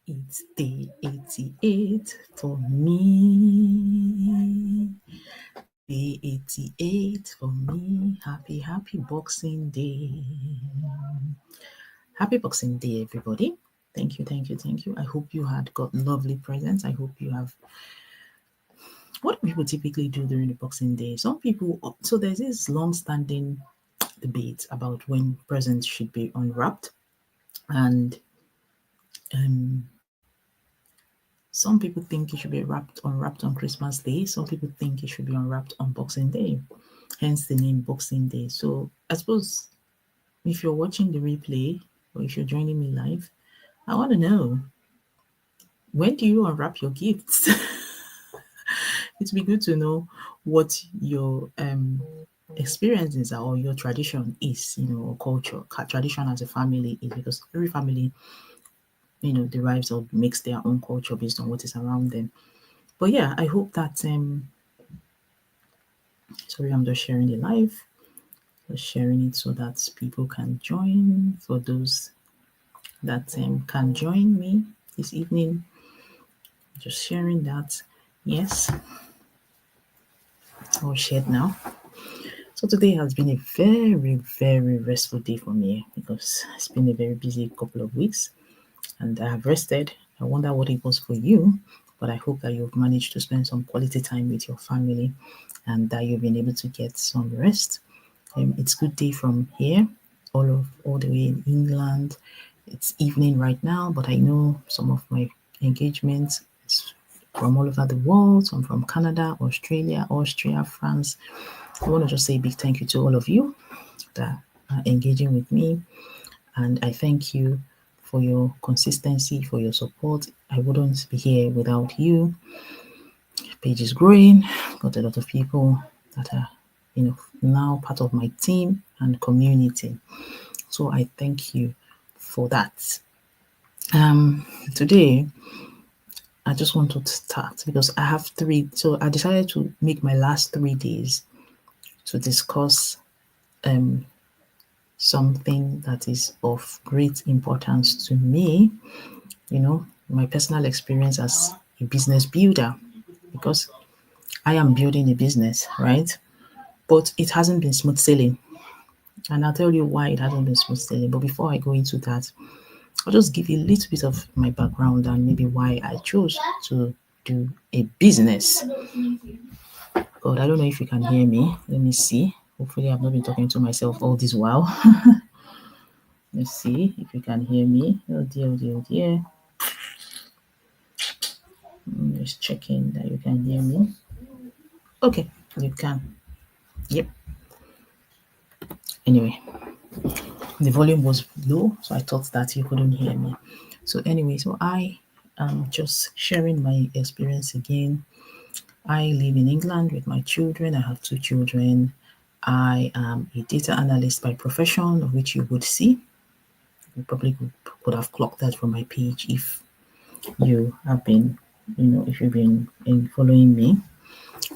It's day 88 for me. Day 88 for me. Happy Boxing Day. Happy Boxing Day, everybody. Thank you. I hope you had got lovely presents. I hope you have. What do people typically do during the Boxing Day? Some people, so there's this long standing debate about when presents should be unwrapped. And um, some people think it should be unwrapped on Christmas Day. Some people think it should be unwrapped on Boxing Day, hence the name Boxing Day. So I suppose if you're watching the replay or if you're joining me live, I want to know, when do you unwrap your gifts? It'd be good to know what your experiences are or your tradition is, or culture, tradition as a family is, because every family, derives or makes their own culture based on what is around them. But yeah, I hope that sorry, I'm just sharing the live, just sharing it so that people can join. For those that can join me this evening, just sharing that. Yes, I'll share it now. So today has been a very restful day for me because it's been a very busy couple of weeks and I have rested. I wonder what it was for you, but I hope that you've managed to spend some quality time with your family and that you've been able to get some rest. It's good day from here, all the way in England. It's evening right now, but I know some of my engagements is from all over the world. Some from Canada, Australia, Austria, France. I want to just say a big thank you to all of you that are engaging with me, and I thank you for your consistency, for your support. I wouldn't be here without you. Page is growing. Got a lot of people that are, now part of my team and community. So I thank you for that. Today, I just want to start because I have three. So I decided to make my last 3 days to discuss something that is of great importance to me, my personal experience as a business builder, because I am building a business, right? But it hasn't been smooth sailing. And I'll tell you why it hasn't been smooth sailing. But before I go into that, I'll just give you a little bit of my background and maybe why I chose to do a business. God, I don't know if you can hear me. Let me see. Hopefully, I've not been talking to myself all this while. Let's see if you can hear me. Oh dear, oh dear, oh dear. Just checking that you can hear me. Okay, you can. Yep. Anyway, the volume was low, so I thought that you couldn't hear me. So anyway, so I am just sharing my experience again. I live in England with my children. I have 2 children. I am a data analyst by profession, of which you would see. You probably could have clocked that from my page if you have been, if you've been following me.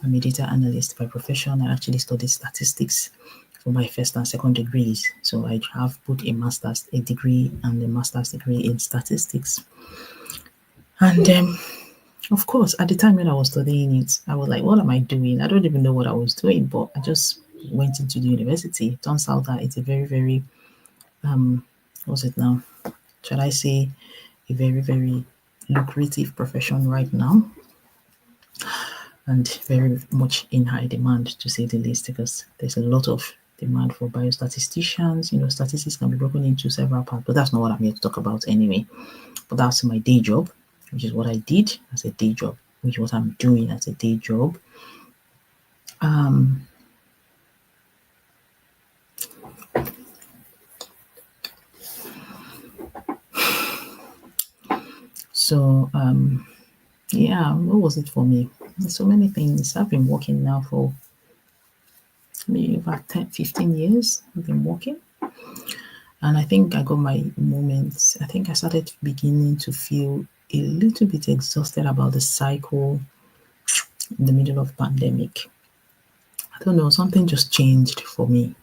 I'm a data analyst by profession. I actually studied statistics for my first and second degrees. So I have both a degree and a master's degree in statistics. And of course, at the time when I was studying it, I was like, what am I doing? I don't even know what I was doing, but I just went into the university. It turns out that it's a very, what's it now? Shall I say a very lucrative profession right now, and very much in high demand, to say the least, because there's a lot of demand for biostatisticians. Statistics can be broken into several parts, but that's not what I'm here to talk about anyway. But that's my day job, which is what I did as a day job, which is what I'm doing as a day job. So yeah, what was it for me? So many things. I've been working now for maybe about 10, 15 years. I've been working. And I think I got my moments. I think I started beginning to feel a little bit exhausted about the cycle in the middle of pandemic. I don't know, something just changed for me.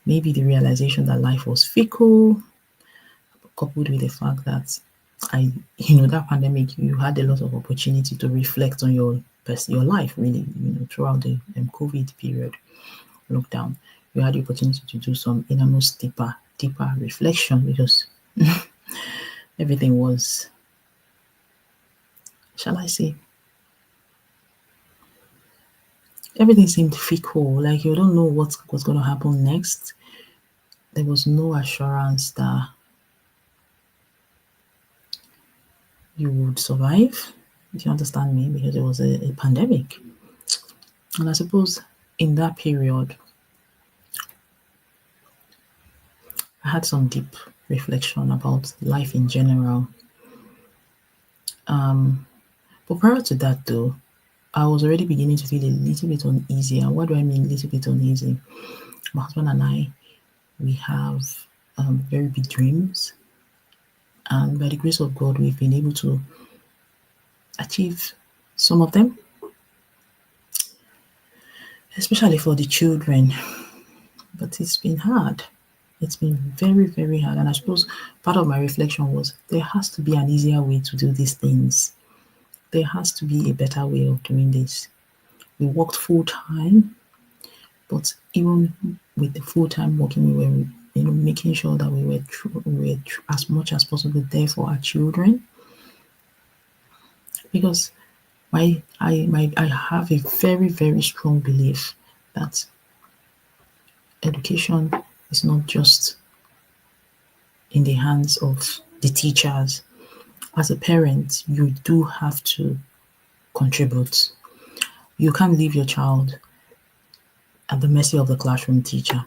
Maybe the realization that life was fickle, coupled with the fact that that pandemic, you had a lot of opportunity to reflect on your life, really, throughout the COVID period, lockdown. You had the opportunity to do some innermost deeper reflection because everything was, shall I say, everything seemed fickle. Like you don't know what's going to happen next. There was no assurance that you would survive. If you understand me, because it was a pandemic. And I suppose in that period, I had some deep reflection about life in general. But prior to that, though, I was already beginning to feel a little bit uneasy. And what do I mean, a little bit uneasy? My husband and I, we have very big dreams. And by the grace of God, we've been able to achieve some of them, especially for the children. But it's been hard. It's been very, very hard. And I suppose part of my reflection was there has to be an easier way to do these things. There has to be a better way of doing this. We worked full time, but even with the full time working, we were making sure that we were as much as possible there for our children. Because I have a very, very strong belief that education is not just in the hands of the teachers. As a parent, you do have to contribute. You can't leave your child at the mercy of the classroom teacher.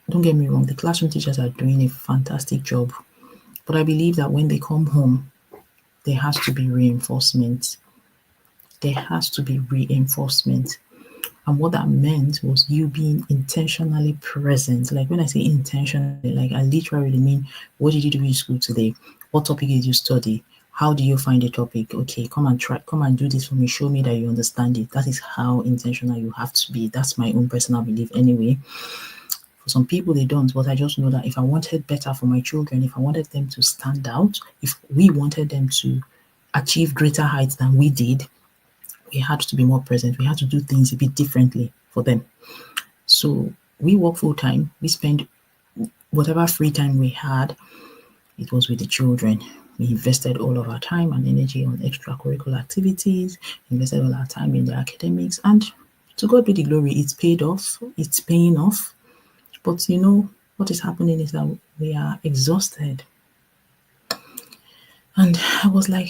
Don't get me wrong, the classroom teachers are doing a fantastic job. But I believe that when they come home, there has to be reinforcement. There has to be reinforcement. And what that meant was you being intentionally present. Like when I say intentionally, like I literally mean, what did you do in school today? What topic did you study? How do you find the topic? Okay, come and do this for me. Show me that you understand it. That is how intentional you have to be. That's my own personal belief anyway. For some people, they don't, but I just know that if I wanted better for my children, if I wanted them to stand out, if we wanted them to achieve greater heights than we did, we had to be more present. We had to do things a bit differently for them. So we work full time. We spend whatever free time we had, it was with the children. We invested all of our time and energy on extracurricular activities, invested all our time in the academics, and to God be the glory, it's paid off. It's paying off. But what is happening is that we are exhausted. And I was like,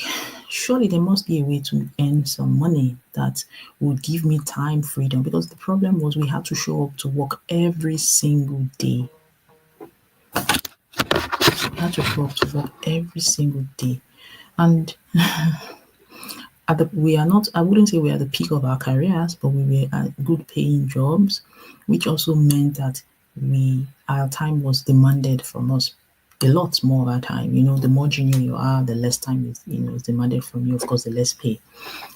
surely there must be a way to earn some money that would give me time freedom. Because the problem was we had to show up to work every single day. We had to show up to work every single day. And we are not, I wouldn't say we are at the peak of our careers, but we were at good paying jobs, which also meant that our time was demanded from us a lot more of our time. The more junior you are, the less time is demanded from you. Of course, the less pay.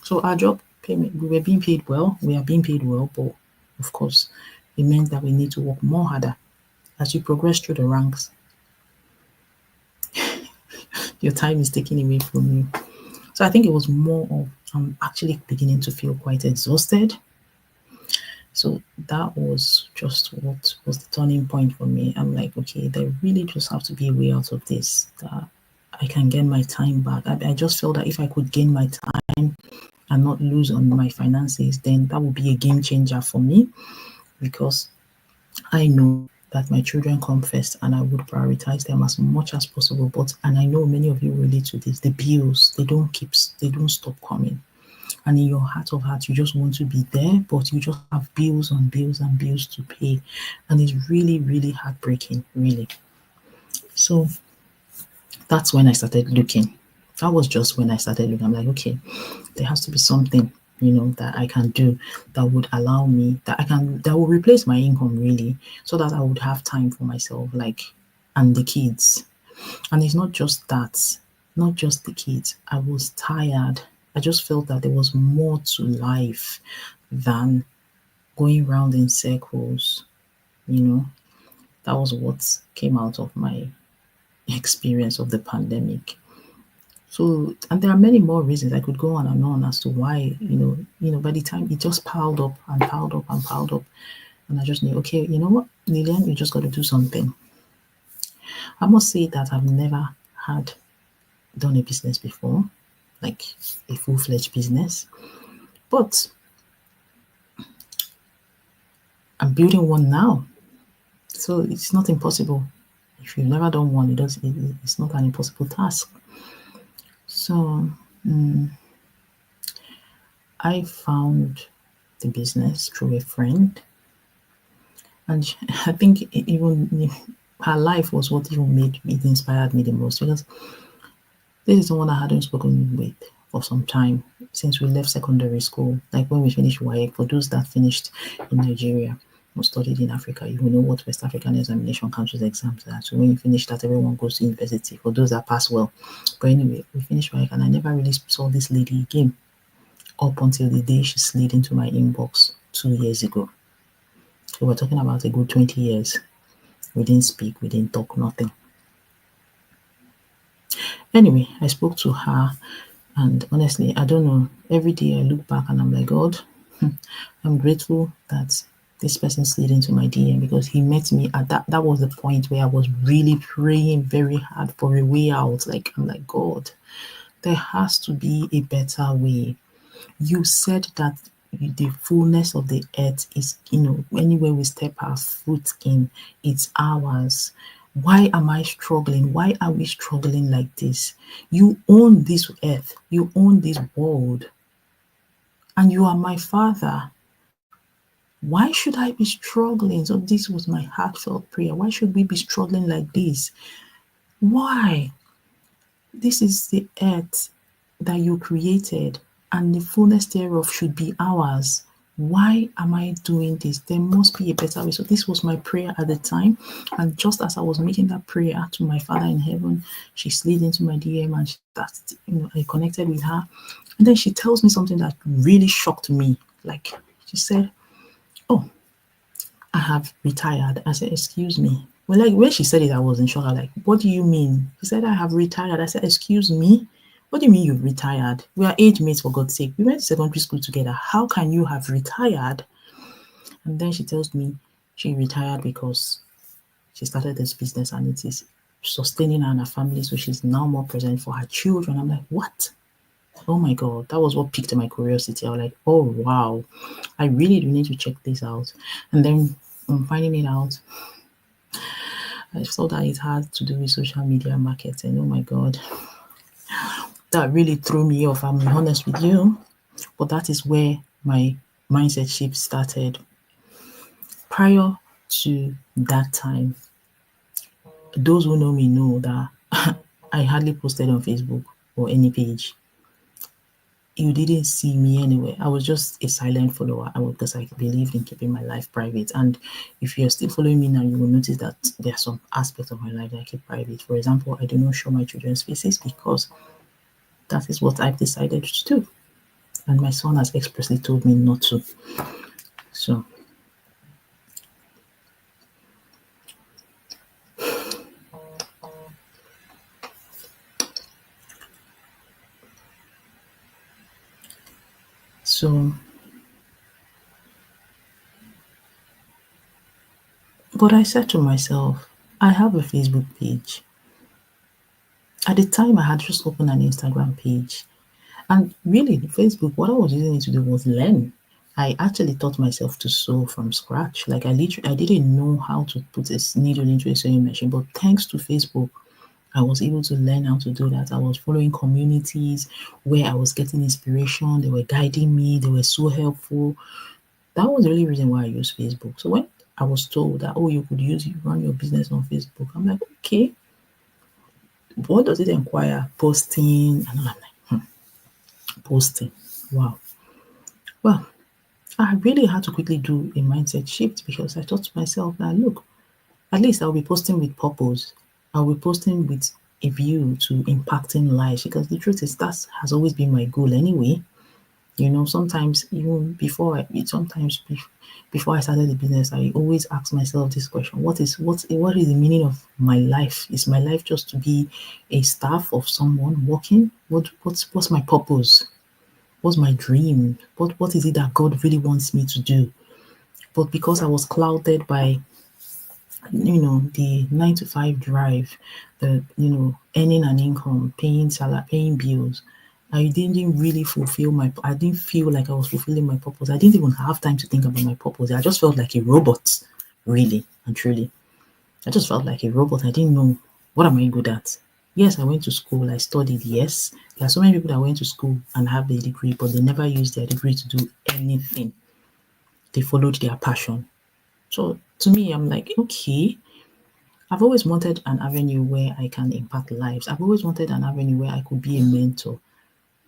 So our job payment, we were being paid well. We are being paid well, but of course, it meant that we need to work more harder. As you progress through the ranks, your time is taken away from you. So I think it was more of I'm actually beginning to feel quite exhausted. So that was just what was the turning point for me. I'm like, okay, there really just have to be a way out of this that I can gain my time back. I just felt that if I could gain my time and not lose on my finances, then that would be a game changer for me because I know that my children come first and I would prioritize them as much as possible. And I know many of you relate to this, the bills, they don't stop coming. And in your heart of hearts, you just want to be there, but you just have bills on bills and bills to pay. And it's really, really heartbreaking, really. So that's when I started looking. That was just when I started looking. I'm like, okay, there has to be something, that I can do that would allow me, that will replace my income really, so that I would have time for myself, and the kids. And it's not just that, not just the kids. I was tired. I just felt that there was more to life than going round in circles. That was what came out of my experience of the pandemic. So, and there are many more reasons I could go on and on as to why, by the time it just piled up and piled up and piled up, and I just knew, okay, you know what, Lillian, you just got to do something. I must say that I've never had done a business before, like a full-fledged business, but I'm building one now. So it's not impossible. If you've never done one, it's not an impossible task. So I found the business through a friend, and I think even her life was what even made it inspired me the most, because this is someone I hadn't spoken with for some time since we left secondary school. Like when we finished WAEC, for those that finished in Nigeria or studied in Africa, you will know what West African Examination Council's exams are. So when you finish that, everyone goes to university for those that pass well. But anyway, we finished WAEC and I never really saw this lady again up until the day she slid into my inbox 2 years ago. So we're talking about a good 20 years. We didn't speak, we didn't talk, nothing. Anyway, I spoke to her, and honestly, I don't know. Every day I look back and I'm like, God, I'm grateful that this person slid into my DM, because he met me at that was the point where I was really praying very hard for a way out. Like, I'm like, God, there has to be a better way. You said that the fullness of the earth is, anywhere we step our foot in, it's ours. Why am I struggling? Why are we struggling like this? You own this earth, you own this world, and you are my father. Why should I be struggling? So, this was my heartfelt prayer. Why should we be struggling like this? Why? This is the earth that you created, and the fullness thereof should be ours. Why am I doing this? There must be a better way. So this was my prayer at the time. And just as I was making that prayer to my Father in heaven, she slid into my DM, and I connected with her. And then she tells me something that really shocked me. Like, she said, "Oh, I have retired." I said, "Excuse me." Well, like when she said it, I was in shock. I was like, "What do you mean?" She said, "I have retired." I said, "Excuse me? What do you mean you've retired? We are age mates, for God's sake. We went to secondary school together. How can you have retired?" And then she tells me she retired because she started this business and it is sustaining her and her family. So she's now more present for her children. I'm like, what? Oh my God, that was what piqued my curiosity. I was like, oh wow, I really do need to check this out. And then finding it out, I saw that it had to do with social media marketing. Oh my God, that really threw me off. I'm honest with you, but that is where my mindset shift started. Prior to that time, those who know me know that I hardly posted on Facebook or any page. You didn't see me anywhere. I was just a silent follower. Because I believed in keeping my life private. And if you're still following me now, you will notice that there are some aspects of my life that I keep private. For example, I do not show my children's faces because that is what I've decided to do. And my son has expressly told me not to. So so but I said to myself, I have a Facebook page. At the time I had just opened an Instagram page. And really, Facebook, what I was using it to do was learn. I actually taught myself to sew from scratch. Like I didn't know how to put a needle into a sewing machine, but thanks to Facebook, I was able to learn how to do that. I was following communities where I was getting inspiration. They were guiding me. They were so helpful. That was the only reason why I used Facebook. So when I was told that, oh, you could run your business on Facebook, I'm like, okay, what does it inquire? Posting, and I'm like, posting. Wow. Well, I really had to quickly do a mindset shift, because I thought to myself that, look, at least I'll be posting with purpose. I'll be posting with a view to impacting lives, because the truth is that has always been my goal anyway. Sometimes even before I started the business, I always ask myself this question: what is the meaning of my life? Is my life just to be a staff of someone working? What's my purpose? What's my dream? What is it that God really wants me to do? But because I was clouded by the 9 to 5 drive, the earning an income, paying salary, paying bills, I didn't really fulfill my. I didn't feel like I was fulfilling my purpose. I didn't even have time to think about my purpose. I just felt like a robot, really and truly. I just felt like a robot. I didn't know what am I good at. Yes, I went to school. I studied. Yes, there are so many people that went to school and have a degree, but they never used their degree to do anything. They followed their passion. So to me, I'm like, okay, I've always wanted an avenue where I can impact lives. I've always wanted an avenue where I could be a mentor.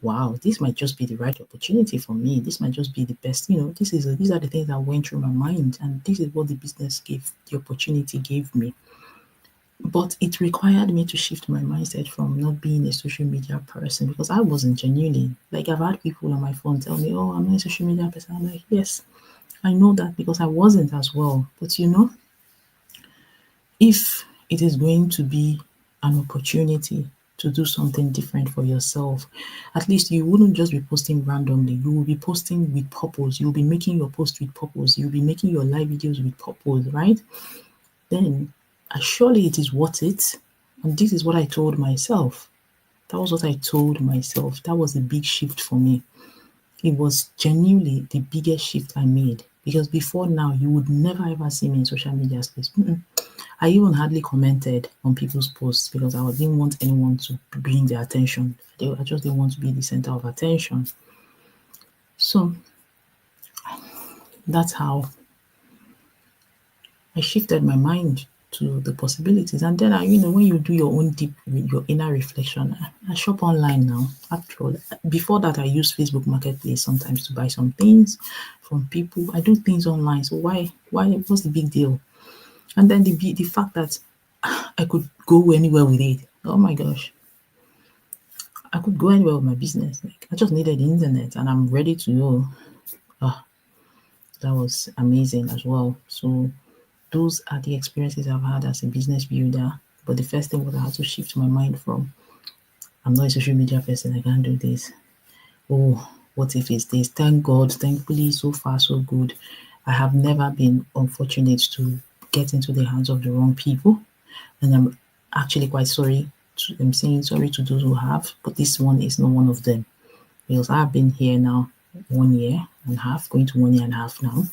Wow, this might just be the right opportunity for me. This might just be the best. These are the things that went through my mind, and this is what the business gave, the opportunity gave me. But it required me to shift my mindset from not being a social media person because I wasn't genuinely. Like, I've had people on my phone tell me, "Oh, I'm not a social media person." I'm like, yes, I know that because I wasn't as well. But if it is going to be an opportunity to do something different for yourself, at least you wouldn't just be posting randomly. You will be posting with purpose. You'll be making your post with purpose. You'll be making your live videos with purpose, right? Then surely it is worth it. And this is what I told myself. That was what I told myself. That was a big shift for me. It was genuinely the biggest shift I made because before now, you would never ever see me in social media space. I even hardly commented on people's posts because I didn't want anyone to bring their attention. I just didn't want to be the center of attention. So that's how I shifted my mind to the possibilities. And then, when you do your own your inner reflection, I shop online now. After all, before that, I use Facebook Marketplace sometimes to buy some things from people. I do things online. So what's the big deal? And then the fact that I could go anywhere with it. Oh my gosh. I could go anywhere with my business. Like, I just needed the internet and I'm ready to go. Ah, that was amazing as well. So those are the experiences I've had as a business builder. But the first thing was I had to shift my mind from I'm not a social media person, I can't do this. Oh, what if it's this? Thank God, thankfully, so far so good. I have never been unfortunate to get into the hands of the wrong people. And I'm actually quite sorry. I'm saying sorry to those who have, but this one is not one of them because I've been here now 1 year and a half, going to 1 year and a half now,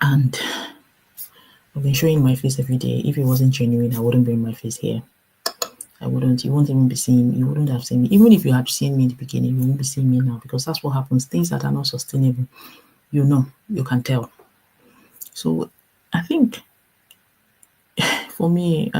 and I've been showing my face every day. If it wasn't genuine, I wouldn't bring my face here. I wouldn't. You won't even be seeing. You wouldn't have seen me. Even if you had seen me in the beginning, you won't be seeing me now because that's what happens. Things that are not sustainable, you can tell. So I think for me,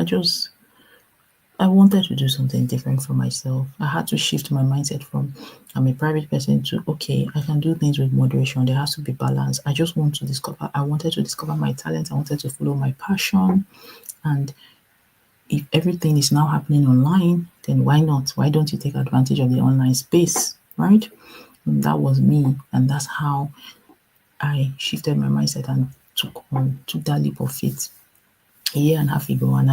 I wanted to do something different for myself. I had to shift my mindset from I'm a private person to okay, I can do things with moderation. There has to be balance. I wanted to discover my talent. I wanted to follow my passion. And if everything is now happening online, then why not? Why don't you take advantage of the online space? Right? And that was me. And that's how I shifted my mindset and took that leap of faith a year and a half ago. And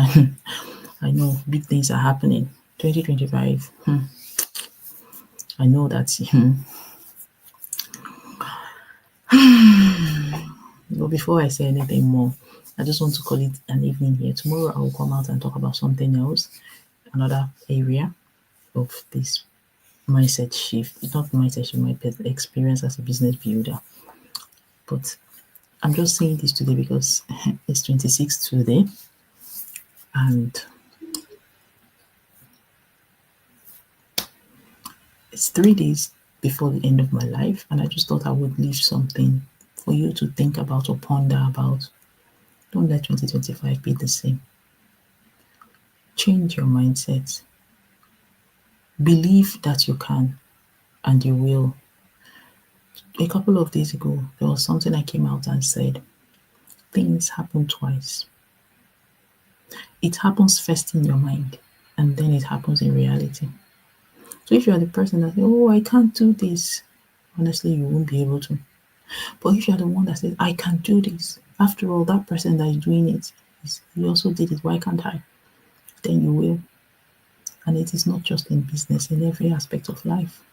I know big things are happening. 2025. I know that. But before I say anything more, I just want to call it an evening here. Tomorrow I will come out and talk about something else, another area of this mindset shift. It's not mindset shift, my experience as a business builder. But I'm just saying this today because it's 26 today, and it's 3 days before the end of my life, and I just thought I would leave something for you to think about or ponder about. Don't let 2025 be the same. Change your mindset. Believe that you can and you will. A couple of days ago, there was something I came out and said things happen twice. It happens first in your mind, and then it happens in reality. So if you are the person that, oh, I can't do this, honestly, you won't be able to. But if you're the one that says, I can do this, after all, that person that is doing it, he also did it, why can't I? Then you will. And it is not just in business, in every aspect of life.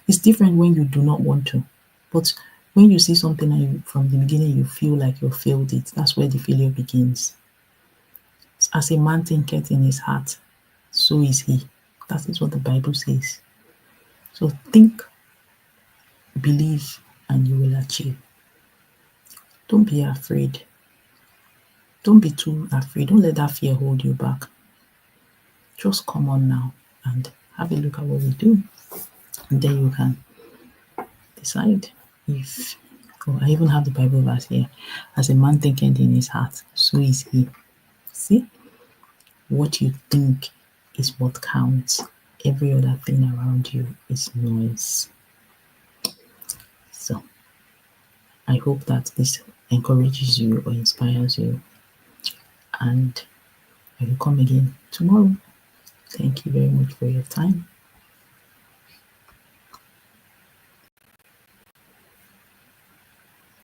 It's different when you do not want to. But when you see something and from the beginning you feel like you failed it, that's where the failure begins. As a man thinketh in his heart, so is he. That is what the Bible says. So think, believe, and you will achieve. Don't be afraid. Don't be too afraid. Don't let that fear hold you back. Just come on now and have a look at what we do. And then you can decide if, oh, I even have the Bible verse here. As a man thinketh in his heart, so is he. See, what you think is what counts. Every other thing around you is noise. So I hope that this encourages you or inspires you. And I will come again tomorrow. Thank you very much for your time.